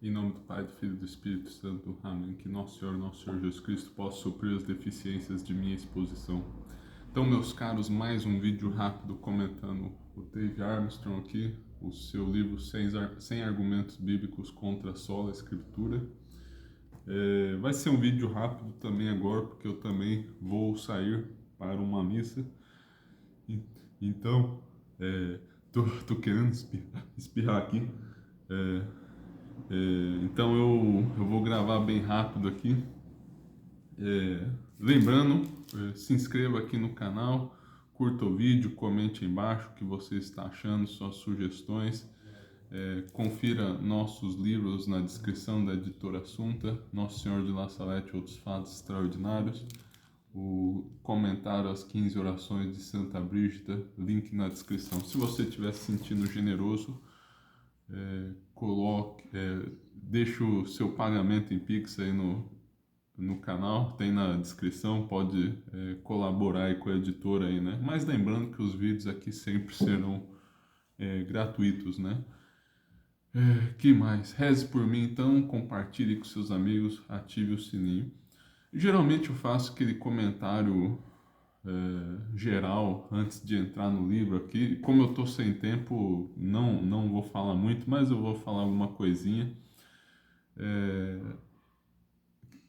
Em nome do Pai, do Filho e do Espírito Santo. Amém. Que nosso Senhor Jesus Cristo possa suprir as deficiências de minha exposição. Então, meus caros, mais um vídeo rápido comentando o Dave Armstrong aqui, o seu livro 100 Argumentos Bíblicos contra a Sola Escritura. Vai ser um vídeo rápido também agora, porque eu também vou sair para uma missa. Então, tô querendo espirrar aqui. Então eu vou gravar bem rápido aqui. Lembrando, se inscreva aqui no canal, curta o vídeo, comente aí embaixo o que você está achando, suas sugestões. Confira nossos livros na descrição da editora Assunta, Nosso Senhor de La Salete e Outros Fatos Extraordinários, o comentário às 15 orações de Santa Brígida, link na descrição. Se você estiver se sentindo generoso, deixe o seu pagamento em Pix aí no canal, tem na descrição, pode colaborar aí com a editora aí, né? Mas lembrando que os vídeos aqui sempre serão gratuitos, né? Que mais? Reze por mim então, compartilhe com seus amigos, ative o sininho. Geralmente eu faço aquele comentário geral antes de entrar no livro aqui. Como eu tô sem tempo, não vou falar muito, mas eu vou falar alguma coisinha.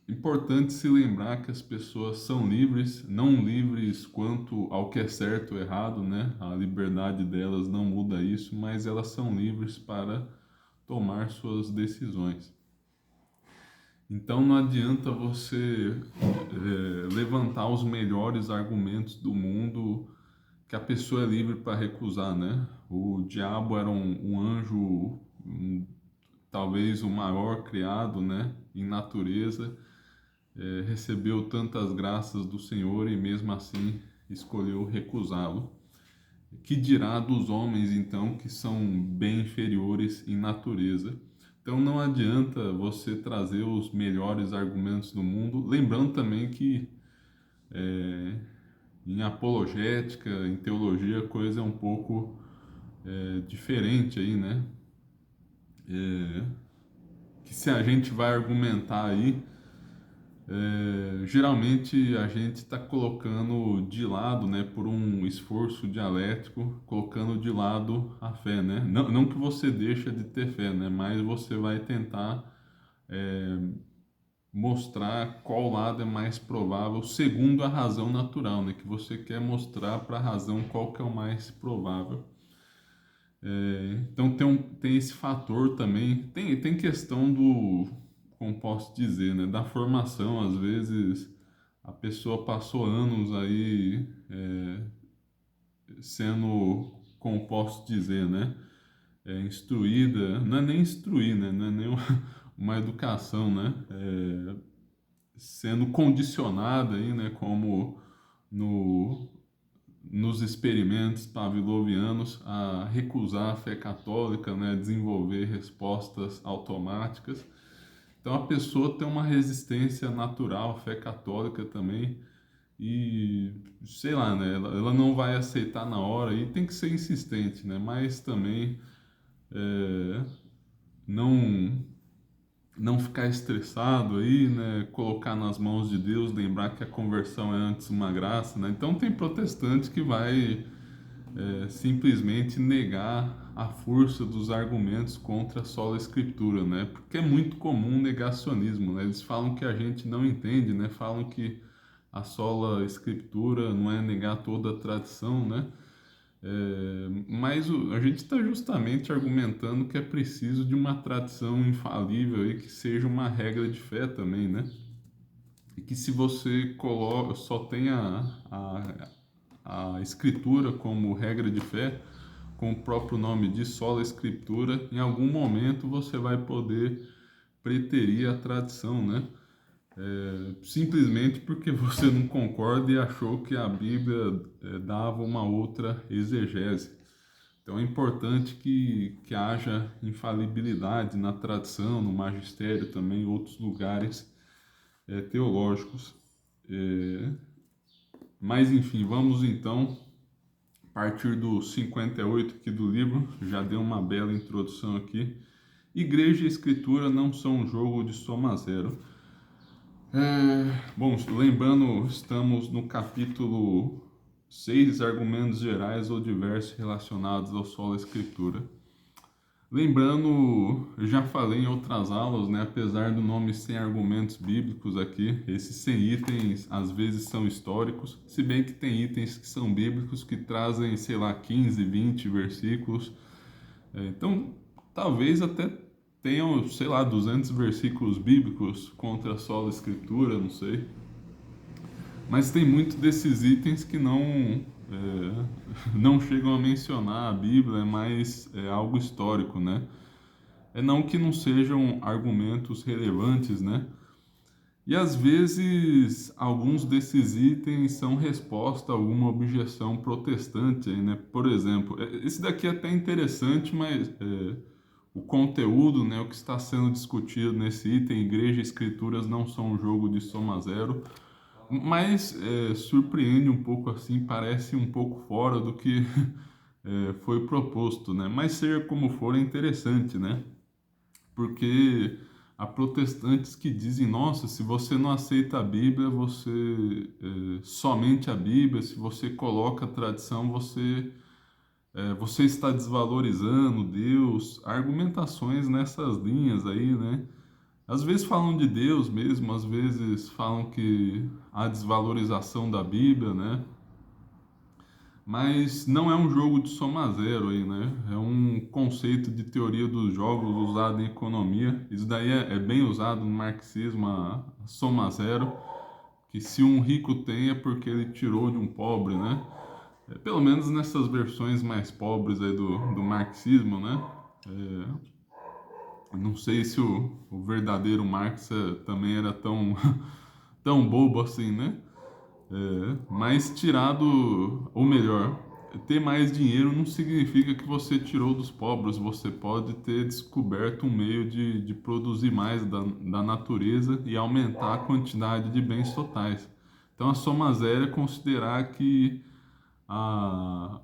Importante se lembrar que as pessoas são livres, não livres quanto ao que é certo ou errado, né? A liberdade delas não muda isso, mas elas são livres para tomar suas decisões. Então não adianta você levantar os melhores argumentos do mundo que a pessoa é livre para recusar, né? O diabo era um anjo, talvez o maior criado, né, em natureza, recebeu tantas graças do Senhor e mesmo assim escolheu recusá-lo. Que dirá dos homens, então, que são bem inferiores em natureza? Então não adianta você trazer os melhores argumentos do mundo, lembrando também que em apologética, em teologia, a coisa é um pouco diferente aí, né? Que se a gente vai argumentar aí, geralmente a gente está colocando de lado, né, por um esforço dialético, colocando de lado a fé, né? Não que você deixa de ter fé, né, mas você vai tentar mostrar qual lado é mais provável segundo a razão natural, né? Que você quer mostrar para a razão qual que é o mais provável. Então tem esse fator também, tem questão do, como posso dizer, né, da formação. Às vezes a pessoa passou anos aí sendo, como posso dizer, né, instruída, não é nem instruir, né, não é nem uma educação, né, sendo condicionada aí, né, como no, nos experimentos pavlovianos, a recusar a fé católica, né, desenvolver respostas automáticas. Então a pessoa tem uma resistência natural à fé católica também e, sei lá, né, ela não vai aceitar na hora e tem que ser insistente, né, mas também não não ficar estressado aí, né? Colocar nas mãos de Deus, lembrar que a conversão é antes uma graça, né? Então tem protestante que vai simplesmente negar a força dos argumentos contra a sola escritura, né? Porque é muito comum o negacionismo, né? Eles falam que a gente não entende, né? Falam que a sola escritura não é negar toda a tradição, né? Mas a gente está justamente argumentando que é preciso de uma tradição infalível e que seja uma regra de fé também, né? E que se você só tem a escritura como regra de fé, com o próprio nome diz, sola escritura, em algum momento você vai poder preterir a tradição, né? Simplesmente porque você não concorda e achou que a Bíblia dava uma outra exegese. Então é importante que haja infalibilidade na tradição, no magistério também, em outros lugares teológicos. Mas enfim, vamos então partir do 58 aqui do livro, já dei uma bela introdução aqui. Igreja e Escritura não são um jogo de soma zero. Bom, lembrando, estamos no capítulo 6, argumentos gerais ou diversos relacionados ao sola Escritura. Lembrando, eu já falei em outras aulas, né? Apesar do nome sem argumentos bíblicos aqui, esses 100 itens às vezes são históricos, se bem que tem itens que são bíblicos que trazem, sei lá, 15, 20 versículos. Então, talvez até tenham, sei lá, 200 versículos bíblicos contra a sola Escritura, não sei. Mas tem muito desses itens que não chegam a mencionar a Bíblia, mas é algo histórico, né? Não que não sejam argumentos relevantes, né? E às vezes alguns desses itens são resposta a alguma objeção protestante, né? Por exemplo, esse daqui é até interessante, mas o conteúdo, né, o que está sendo discutido nesse item, igreja e escrituras não são um jogo de soma zero, mas surpreende um pouco assim, parece um pouco fora do que foi proposto, né? Mas seja como for, é interessante, né? Porque há protestantes que dizem, nossa, se você não aceita a Bíblia, somente a Bíblia, se você coloca a tradição, você está desvalorizando Deus. Argumentações nessas linhas aí, né? Às vezes falam de Deus mesmo, às vezes falam que há desvalorização da Bíblia, né? Mas não é um jogo de soma zero aí, né? É um conceito de teoria dos jogos usado em economia. Isso daí é bem usado no marxismo, a soma zero, que se um rico tem é porque ele tirou de um pobre, né? Pelo menos nessas versões mais pobres aí do marxismo, né? Não sei se o verdadeiro Marx também era tão bobo assim, né? Mas tirado, ou melhor, ter mais dinheiro não significa que você tirou dos pobres. Você pode ter descoberto um meio de produzir mais da natureza e aumentar a quantidade de bens totais. Então a soma zero é considerar que há,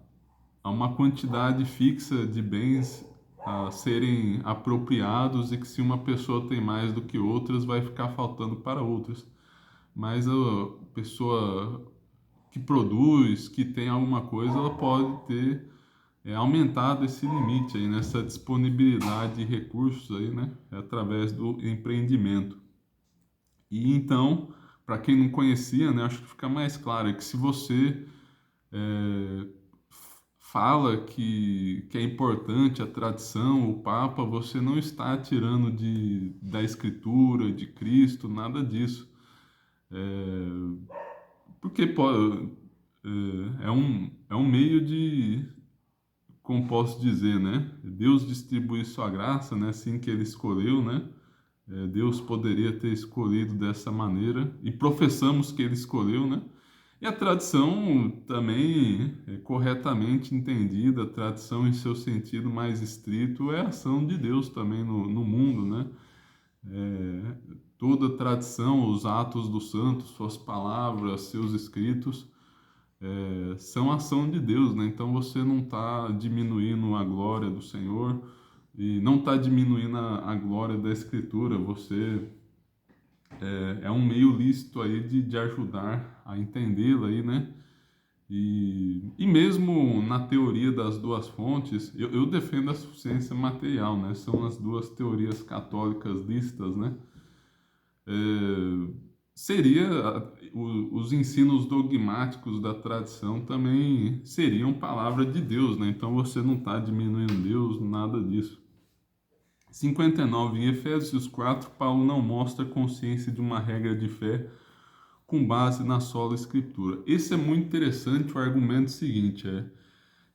há uma quantidade fixa de bens a serem apropriados e que se uma pessoa tem mais do que outras, vai ficar faltando para outras. Mas a pessoa que produz, que tem alguma coisa, ela pode ter aumentado esse limite aí, nessa disponibilidade de recursos aí, né, através do empreendimento. E então, para quem não conhecia, né, acho que fica mais claro é que se você é, fala que é importante a tradição, o Papa, você não está tirando da Escritura, de Cristo, nada disso. Porque é um meio de, como posso dizer, né? Deus distribui sua graça, né? Assim que ele escolheu, né? Deus poderia ter escolhido dessa maneira e professamos que ele escolheu, né? E a tradição também, corretamente entendida, a tradição em seu sentido mais estrito é a ação de Deus também no mundo, né? Toda tradição, os atos dos santos, suas palavras, seus escritos, são ação de Deus, né? Então você não está diminuindo a glória do Senhor e não está diminuindo a glória da Escritura. Você é um meio lícito aí de ajudar a entendê-la aí, né? E mesmo na teoria das duas fontes, eu defendo a suficiência material, né? São as duas teorias católicas lícitas, né? Seria os ensinos dogmáticos da tradição também seriam palavra de Deus, né? Então você não está diminuindo Deus, nada disso. 59. Em Efésios 4, Paulo não mostra consciência de uma regra de fé com base na sola Escritura. Esse é muito interessante. O argumento seguinte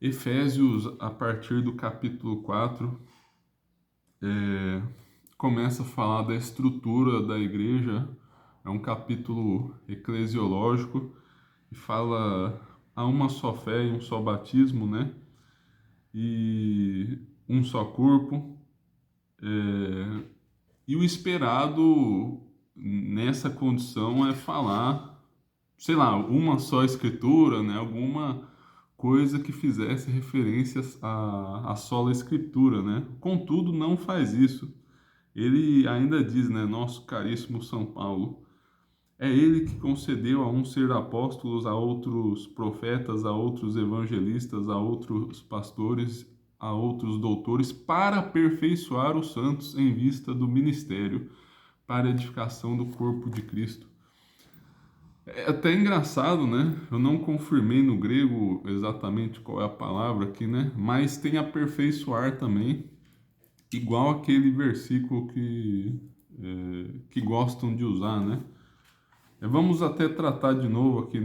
Efésios, a partir do capítulo 4, começa a falar da estrutura da igreja. É um capítulo eclesiológico e fala há uma só fé e um só batismo, né? E um só corpo. E o esperado nessa condição é falar, sei lá, uma só escritura, né? coisa que fizesse referências à sola escritura, né? Contudo, não faz isso. Ele ainda diz, né, nosso caríssimo São Paulo, é ele que concedeu a uns ser apóstolos, a outros profetas, a outros evangelistas, a outros pastores, a outros doutores, para aperfeiçoar os santos em vista do ministério, para a edificação do corpo de Cristo. É até engraçado, né? Eu não confirmei no grego exatamente qual é a palavra aqui, né? Mas tem aperfeiçoar também, igual aquele versículo que gostam de usar, né? Vamos até tratar de novo aqui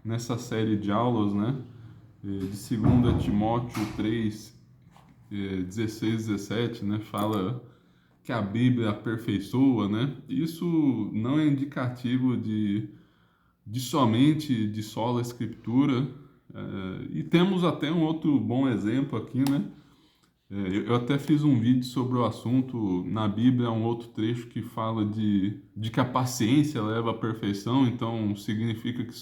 nessa série de aulas, né? De 2 Timóteo 3, 16, 17, né? Fala que a Bíblia aperfeiçoa, né? Isso não é indicativo de somente de sola escritura. E temos até um outro bom exemplo aqui, né? Eu até fiz um vídeo sobre o assunto. Na Bíblia é um outro trecho que fala de que a paciência leva à perfeição, então significa que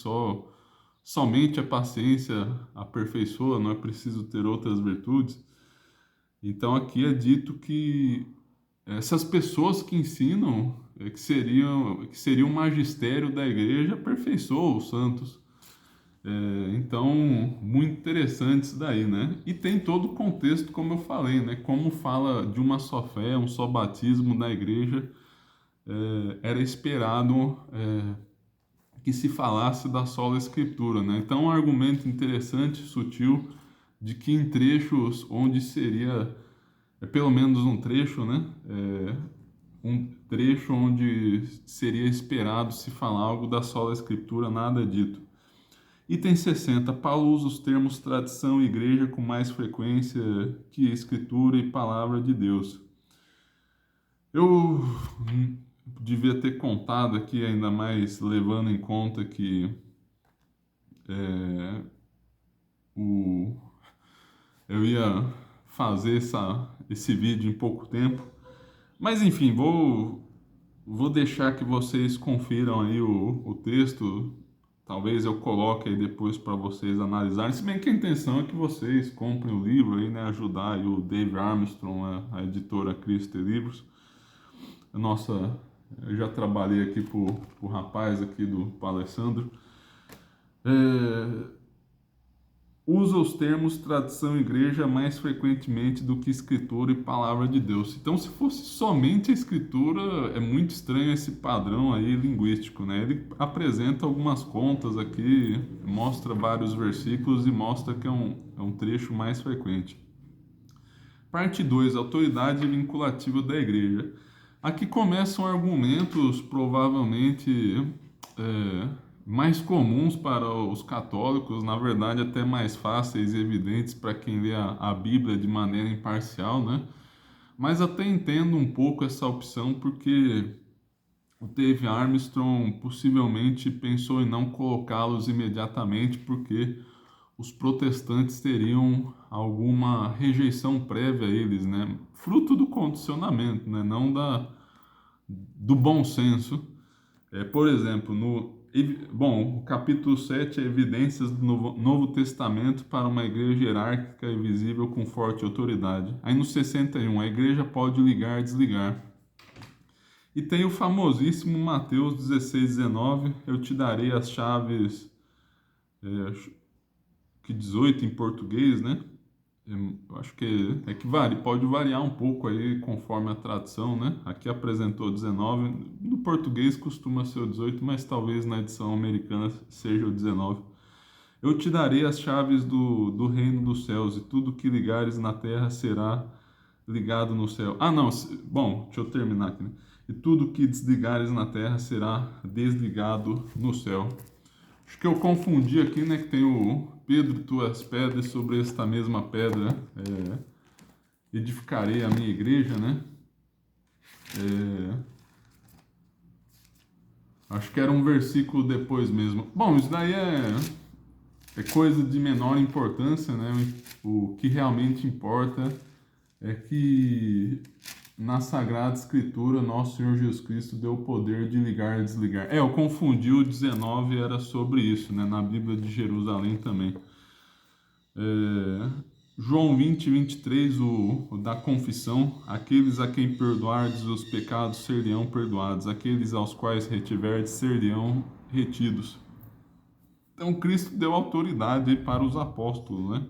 somente a paciência aperfeiçoa, não é preciso ter outras virtudes. Então aqui é dito que essas pessoas que ensinam, que seria o magistério da igreja, aperfeiçoam os santos. Então, muito interessante isso daí, né? E tem todo o contexto, como eu falei, né? Como fala de uma só fé, um só batismo na igreja, era esperado que se falasse da sola escritura, né? Então, um argumento interessante, sutil, de que em trechos onde seria, pelo menos um trecho, né? Um trecho onde seria esperado se falar algo da sola escritura, nada é dito. Item 60. Paulo usa os termos tradição e igreja com mais frequência que escritura e palavra de Deus. Eu devia ter contado aqui, ainda mais levando em conta que eu ia fazer esse vídeo em pouco tempo. Mas enfim, vou deixar que vocês confiram aí o texto. Talvez eu coloque aí depois para vocês analisarem. Se bem que a intenção é que vocês comprem o livro aí, né? Ajudar aí o Dave Armstrong, a editora Cristo Livros. Nossa, eu já trabalhei aqui pro rapaz aqui pro Alessandro. Usa os termos tradição e igreja mais frequentemente do que escritura e palavra de Deus. Então, se fosse somente a escritura, é muito estranho esse padrão aí linguístico, né? Ele apresenta algumas contas aqui, mostra vários versículos e mostra que é um trecho mais frequente. Parte 2, autoridade vinculativa da igreja. Aqui começam argumentos provavelmente mais comuns para os católicos, na verdade até mais fáceis e evidentes para quem lê a Bíblia de maneira imparcial, né? Mas até entendo um pouco essa opção porque o Dave Armstrong possivelmente pensou em não colocá-los imediatamente porque os protestantes teriam alguma rejeição prévia a eles, né? Fruto do condicionamento, né? Não do bom senso. Por exemplo, o capítulo 7 é evidências do Novo Testamento para uma igreja hierárquica e visível com forte autoridade. Aí no 61, a igreja pode ligar e desligar. E tem o famosíssimo Mateus 16, 19, eu te darei as chaves, que 18 em português, né? Eu acho que pode variar um pouco aí conforme a tradução, né? Aqui apresentou 19, no português costuma ser o 18, mas talvez na edição americana seja o 19. Eu te darei as chaves do reino dos céus, e tudo que ligares na terra será ligado no céu. Ah, não, bom, deixa eu terminar aqui, né? E tudo que desligares na terra será desligado no céu. Acho que eu confundi aqui, né? Que tem o Pedro, tuas pedras, sobre esta mesma pedra edificarei a minha igreja, né? Acho que era um versículo depois mesmo. Bom, isso daí é coisa de menor importância, né? O que realmente importa é que na Sagrada Escritura, nosso Senhor Jesus Cristo deu o poder de ligar e desligar. Eu confundi, o 19 era sobre isso, né? Na Bíblia de Jerusalém também. É, João 20, 23, o da confissão: aqueles a quem perdoardes os pecados serão perdoados, aqueles aos quais retiverdes serão retidos. Então Cristo deu autoridade para os apóstolos, né?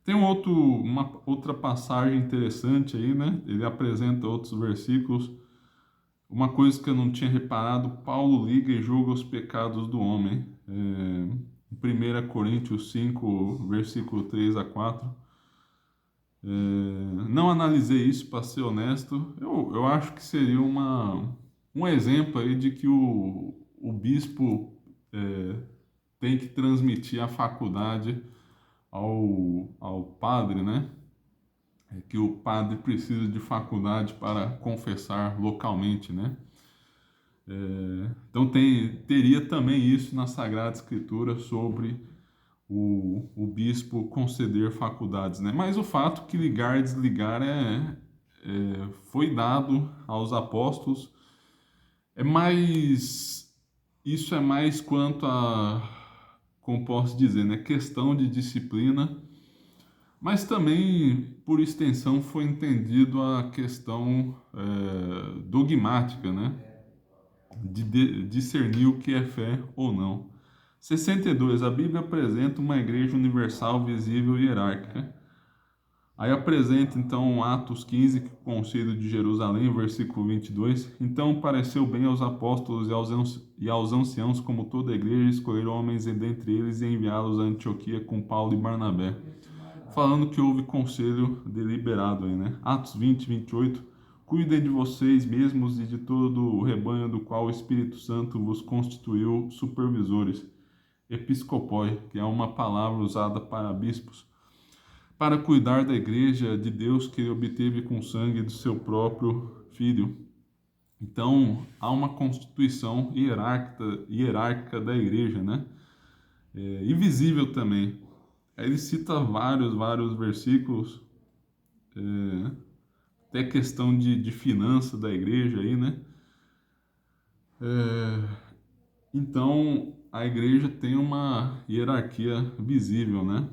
Tem uma outra passagem interessante aí, né? Ele apresenta outros versículos. Uma coisa que eu não tinha reparado: Paulo liga e julga os pecados do homem. Em 1 Coríntios 5, versículo 3 a 4. Não analisei isso, para ser honesto. Eu acho que seria um exemplo aí de que o bispo tem que transmitir a faculdade ao padre, né? Que o padre precisa de faculdade para confessar localmente, né? Então teria também isso na Sagrada Escritura sobre o bispo conceder faculdades, né? Mas o fato que ligar e desligar foi dado aos apóstolos. Isso é mais quanto a, como posso dizer, né? Questão de disciplina, mas também, por extensão, foi entendido a questão dogmática, né? De discernir o que é fé ou não. 62. A Bíblia apresenta uma igreja universal, visível e hierárquica. Aí apresenta então Atos 15, que o Concílio de Jerusalém, versículo 22. Então pareceu bem aos apóstolos e aos anciãos, como toda a igreja, escolher homens dentre eles e enviá-los a Antioquia com Paulo e Barnabé. Falando que houve conselho deliberado aí, né? Atos 20, 28. Cuidem de vocês mesmos e de todo o rebanho do qual o Espírito Santo vos constituiu supervisores. Episcopoi, que é uma palavra usada para bispos, para cuidar da igreja de Deus que ele obteve com o sangue do seu próprio Filho. Então, há uma constituição hierárquica da igreja, né? E visível também. Aí ele cita vários versículos, até questão de finança da igreja aí, né? Então, a igreja tem uma hierarquia visível, né?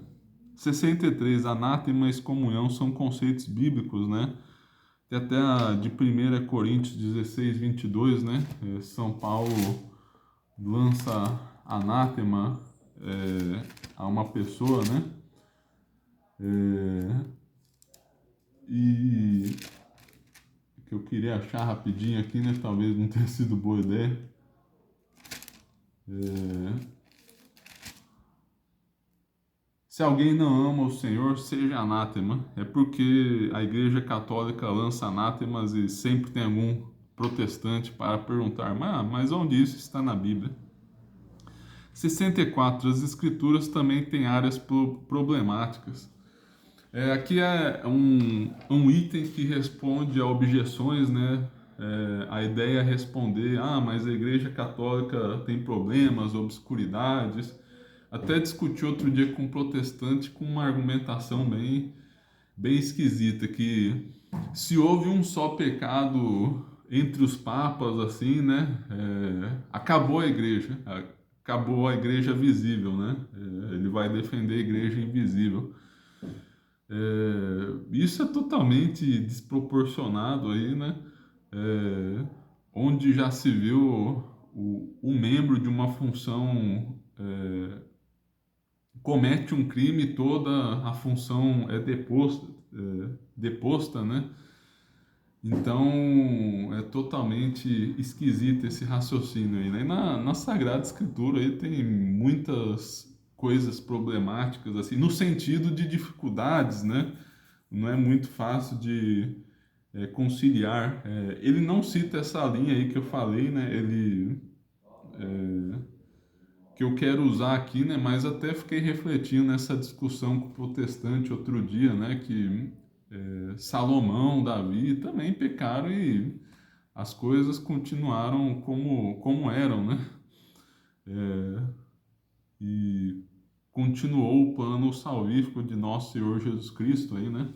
63. Anátema e excomunhão são conceitos bíblicos, né? Tem até a de 1 Coríntios 16, 22, né? São Paulo lança anátema a uma pessoa, né? E que eu queria achar rapidinho aqui, né? Talvez não tenha sido boa ideia. Se alguém não ama o Senhor, seja anátema. É porque a Igreja Católica lança anátemas e sempre tem algum protestante para perguntar: mas onde isso está na Bíblia? 64. As Escrituras também têm áreas problemáticas. Aqui é um item que responde a objeções, né? A ideia é responder: mas a Igreja Católica tem problemas, obscuridades. Até discuti outro dia com um protestante com uma argumentação bem esquisita, que se houve um só pecado entre os papas, assim, né? Acabou a igreja visível, né? Ele vai defender a igreja invisível. Isso é totalmente desproporcionado aí, né? Onde já se viu o membro de uma função comete um crime, toda a função é deposta, né? Então é totalmente esquisito esse raciocínio aí, né? E na Sagrada Escritura aí tem muitas coisas problemáticas, assim, no sentido de dificuldades, né? Não é muito fácil de conciliar. Ele não cita essa linha aí que eu falei, né? Que eu quero usar aqui, né? Mas até fiquei refletindo nessa discussão com o protestante outro dia, né? Que Salomão, Davi também pecaram e as coisas continuaram como eram, né? E continuou o plano salvífico de nosso Senhor Jesus Cristo aí, né?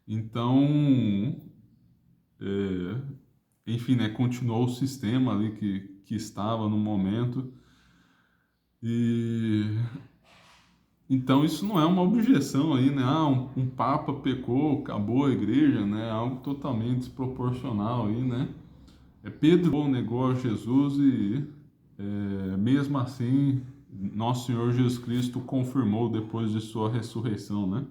Então, enfim, né? Continuou o sistema ali que estava no momento. E Então isso não é uma objeção aí, né? Ah, um papa pecou, acabou a igreja, né? Algo totalmente desproporcional aí, né? Pedro negou a Jesus e mesmo assim nosso Senhor Jesus Cristo confirmou depois de sua ressurreição, né?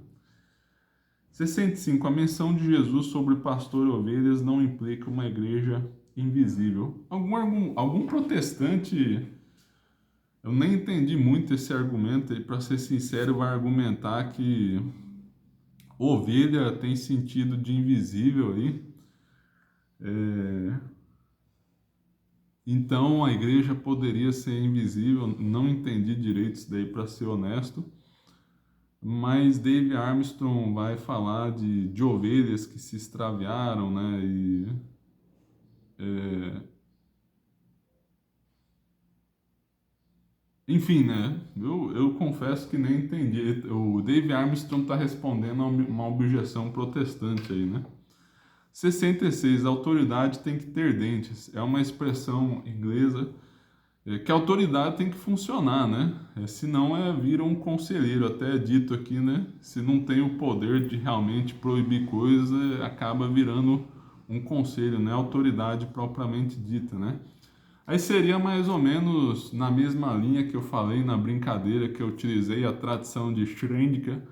65. A menção de Jesus sobre pastor e ovelhas não implica uma igreja invisível. Algum protestante, eu nem entendi muito esse argumento, e para ser sincero, vai argumentar que ovelha tem sentido de invisível aí. Então a igreja poderia ser invisível. Não entendi direito isso daí, para ser honesto. Mas Dave Armstrong vai falar de ovelhas que se extraviaram, né? É, enfim, né? Eu confesso que nem entendi. O Dave Armstrong está respondendo a uma objeção protestante aí, né? 66. A autoridade tem que ter dentes. É uma expressão inglesa que a autoridade tem que funcionar, né? Senão vira um conselheiro, até é dito aqui, né? Se não tem o poder de realmente proibir coisas, acaba virando um conselho, né? Autoridade propriamente dita, né? Aí seria mais ou menos na mesma linha que eu falei na brincadeira que eu utilizei a tradição de Schrödinger,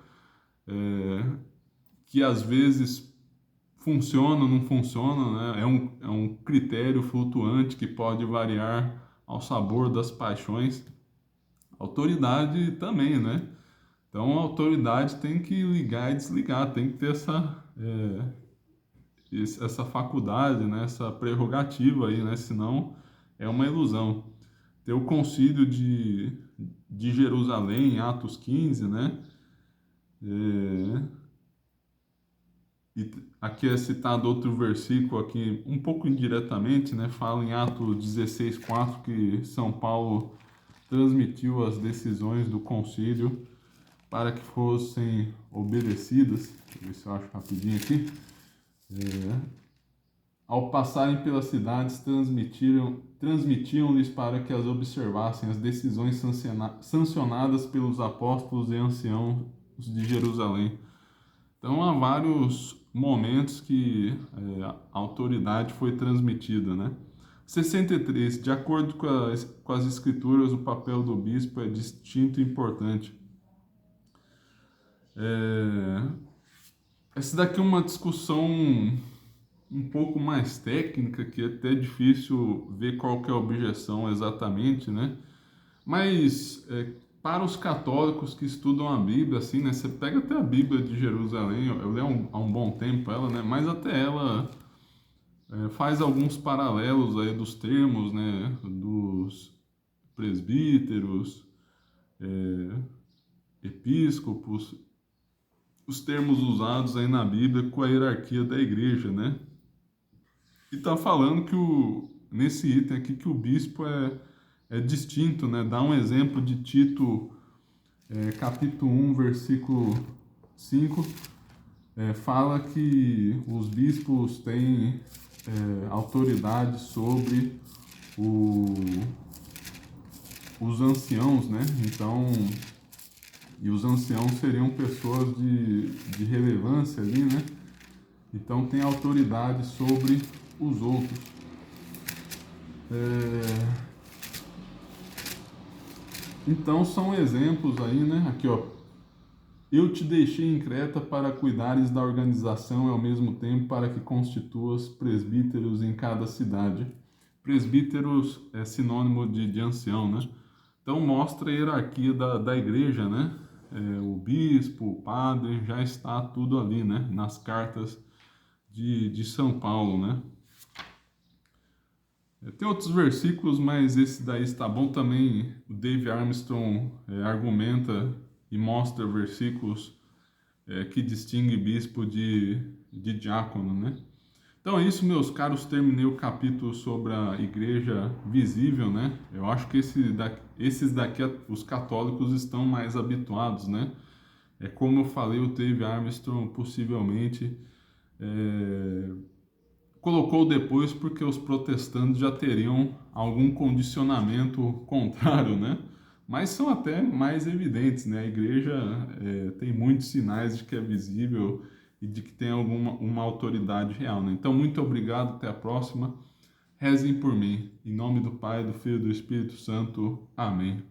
que às vezes funciona, não funciona, né? É um critério flutuante que pode variar ao sabor das paixões. Autoridade também, né? Então a autoridade tem que ligar e desligar, tem que ter essa faculdade, né? Essa prerrogativa aí, né? Senão é uma ilusão. Tem o concílio de Jerusalém, Atos 15, né? É, e aqui é citado outro versículo aqui, um pouco indiretamente, né? Fala em Atos 16:4 que São Paulo transmitiu as decisões do concílio para que fossem obedecidas. Deixa eu ver se eu acho rapidinho aqui. Ao passarem pelas cidades, transmitiam-lhes para que as observassem as decisões sancionadas pelos apóstolos e anciãos de Jerusalém. Então, há vários momentos que a autoridade foi transmitida, né? 63. De acordo com as escrituras, o papel do bispo é distinto e importante. Essa daqui é uma discussão um pouco mais técnica, que é até difícil ver qual que é a objeção exatamente, né? Mas para os católicos que estudam a Bíblia, assim, né? Você pega até a Bíblia de Jerusalém, eu leio há um bom tempo ela, né? Mas até ela faz alguns paralelos aí dos termos, né? Dos presbíteros, episcopos, os termos usados aí na Bíblia com a hierarquia da igreja, né? E tá falando que nesse item aqui que o bispo é distinto, né? Dá um exemplo de Tito, capítulo 1, versículo 5, fala que os bispos têm autoridade sobre o, os anciãos, né? Então, e os anciãos seriam pessoas de relevância ali, né? Então tem autoridade sobre os outros. Então são exemplos aí, né? Aqui, ó. Eu te deixei em Creta para cuidares da organização e ao mesmo tempo para que constituas presbíteros em cada cidade. Presbíteros é sinônimo de ancião, né? Então mostra a hierarquia da igreja, né? O bispo, o padre, já está tudo ali, né? Nas cartas de São Paulo, né? Tem outros versículos, mas esse daí está bom também. O Dave Armstrong argumenta e mostra versículos que distingue bispo de diácono, né? Então é isso, meus caros. Terminei o capítulo sobre a igreja visível, né? Eu acho que esses daqui, os católicos estão mais habituados, né? Como eu falei, o Dave Armstrong possivelmente colocou depois porque os protestantes já teriam algum condicionamento contrário, né? mas são até mais evidentes, né? A igreja tem muitos sinais de que é visível e de que tem uma autoridade real, né? Então, muito obrigado, até a próxima. Rezem por mim. Em nome do Pai, do Filho e do Espírito Santo. Amém.